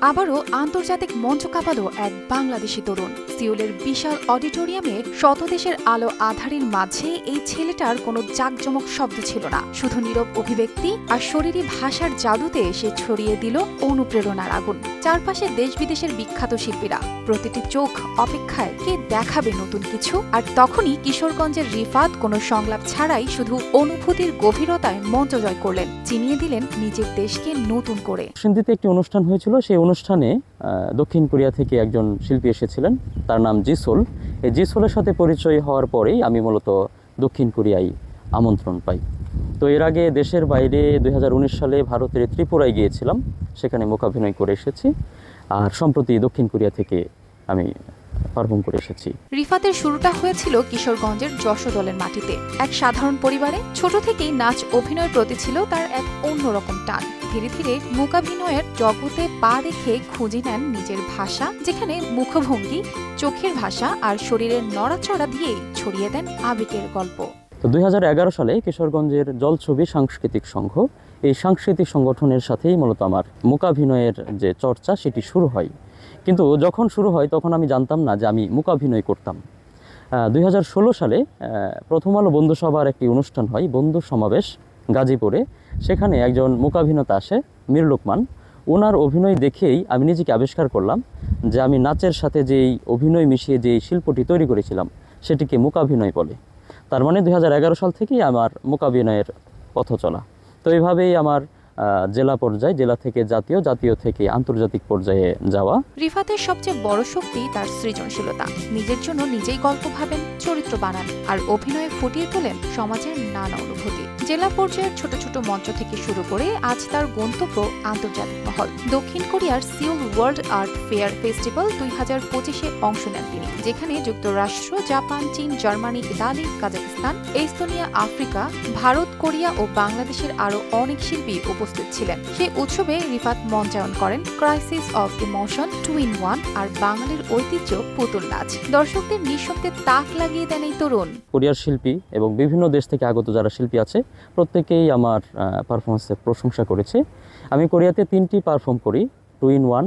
আবারও আন্তর্জাতিক মঞ্চ কাঁপালো এক বাংলাদেশি তরুণ। সিউলের বিশাল অডিটোরিয়ামে শত দেশের আলো আঁধারির মাঝে এই ছেলেটার কোনো জাঁকজমক শব্দ ছিল না, শুধু নীরব অভিব্যক্তি আর শরীরী ভাষার জাদুতে সে ছড়িয়ে দিল অনুপ্রেরণার আগুন। চারপাশে দেশ বিদেশের বিখ্যাত শিল্পীরা, প্রতিটি চোখ অপেক্ষায় কে দেখাবে নতুন কিছু। আর তখনই কিশোরগঞ্জের রিফাত কোনো সংলাপ ছাড়াই শুধু অনুভূতির গভীরতায় মঞ্চ জয় করলেন, চিনিয়ে দিলেন নিজের দেশকে নতুন করে। সিন্ধিতে একটি অনুষ্ঠান হয়েছিল, সেই অনুষ্ঠানে দক্ষিণ কোরিয়া থেকে একজন শিল্পী এসেছিলেন, তার নাম জিসোল। এই জিসোলের সাথে পরিচয় হওয়ার পরেই আমি মূলত দক্ষিণ কোরিয়ায় আমন্ত্রণ পাই। তো এর আগে দেশের বাইরে 2019 সালে ভারতের ত্রিপুরায় গিয়েছিলাম, সেখানে মূকাভিনয় করে এসেছি। আর সম্প্রতি দক্ষিণ কোরিয়া থেকে আমি পারফর্ম করে এসেছি। রিফাতের শুরুটা হয়েছিল কিশোরগঞ্জের যশোদলের মাটিতে। এক সাধারণ পরিবারে ছোট থেকেই নাচ অভিনয়ের প্রতি ছিল তার এক অন্যরকম টান। ধীরে ধীরে মূকাভিনয়ের জগতে পা রেখে খুঁজে নেন নিজের ভাষা, যেখানে মুখভঙ্গি, চোখের ভাষা আর শরীরের নড়াচড়া দিয়েই ছড়িয়ে দেন আবেগের গল্প। তো 2011 সালে কিশোরগঞ্জের জলছবি সাংস্কৃতিক সংঘ, এই সাংস্কৃতিক সংগঠনের সাথেই মূলত আমার মূকাভিনয়ের যে চর্চা সেটি শুরু হয়। কিন্তু যখন শুরু হয় তখন আমি জানতাম না যে আমি মূকাভিনয় করতাম। 2016 সালে প্রথম আলো বন্ধু সভার একটি অনুষ্ঠান হয়, বন্ধু সমাবেশ গাজীপুরে। সেখানে একজন মূকাভিনেতা আসে, মীর লোকমান। ওনার অভিনয় দেখেই আমি নিজেকে আবিষ্কার করলাম যে আমি নাচের সাথে যেই অভিনয় মিশিয়ে যেই শিল্পটি তৈরি করেছিলাম সেটিকে মূকাভিনয় বলে। তার মানে 2011 সাল থেকেই আমার মূকাভিনয়ের পথ চলা। তো এইভাবেই আমার জেলা পর্যায়ে, জেলা থেকে জাতীয়, জাতীয় থেকে আন্তর্জাতিক পর্যায়ে যাওয়া। রিফাতের সবচেয়ে বড় শক্তি তার সৃজনশীলতা। নিজের জন্য নিজেই গল্প ভাবেন, চরিত্র বানান আর অভিনয়ে ফুটিয়ে তোলেন সমাজের নানা অনুভূতি। জেলা পর্যায়ের ছোট ছোট মঞ্চ থেকে শুরু করে আজ তার গন্তব্য আন্তর্জাতিক মহল। দক্ষিণ কোরিয়ার Seoul world art fair festival 2025-এ অংশ নেন তিনি, যেখানে যুক্তরাষ্ট্র, জাপান, চীন, Germany, Italy, Kazakhstan, Estonia, Africa, Bharat, Korea ও বাংলাদেশের আরও অনেক শিল্পী উপস্থিত ছিলেন। সেই উৎসবে রিফাত মঞ্চায়ন করেন ক্রাইসিস অফ ইমোশন 2-in-1 আর বাঙালির ঐতিহ্য পুতুল নাচ। দর্শকদের নিঃশব্দে তাক লাগিয়ে দেন এই তরুণ। কোরিয়ার শিল্পী এবং বিভিন্ন দেশ থেকে আগত যারা শিল্পী আছে প্রত্যেকেই আমার পারফরমেন্সের প্রশংসা করেছে। আমি কোরিয়াতে 3টি পারফর্ম করি, 2-in-1,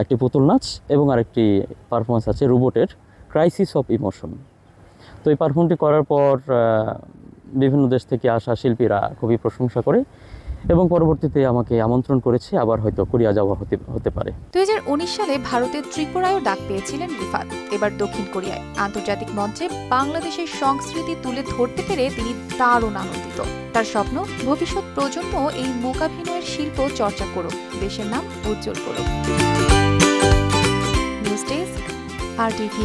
একটি পুতুল নাচ এবং আরেকটি পারফরমেন্স আছে রোবটের, ক্রাইসিস অফ ইমোশন। তো এই পারফর্মটি করার পর বিভিন্ন দেশ থেকে আসা শিল্পীরা খুবই প্রশংসা করে এবং পরবর্তীতে আমাকে আমন্ত্রণ করেছে, আবার হয়তো কোরিয়া যাওয়া হতে পারে। 2019 সালে ভারতের ত্রিপুরায়ও ডাক পেয়েছিলেন রিফাত। এবার দক্ষিণ কোরিয়ায় আন্তর্জাতিক মঞ্চে বাংলাদেশের সংস্কৃতি তুলে ধরতে পেরে তিনি দারুণ আনন্দিত। তার স্বপ্ন, ভবিষ্যৎ প্রজন্ম এই মূকাভিনয়ের শিল্প চর্চা করুক, দেশের নাম উজ্জ্বল করুক। News desk, RTV।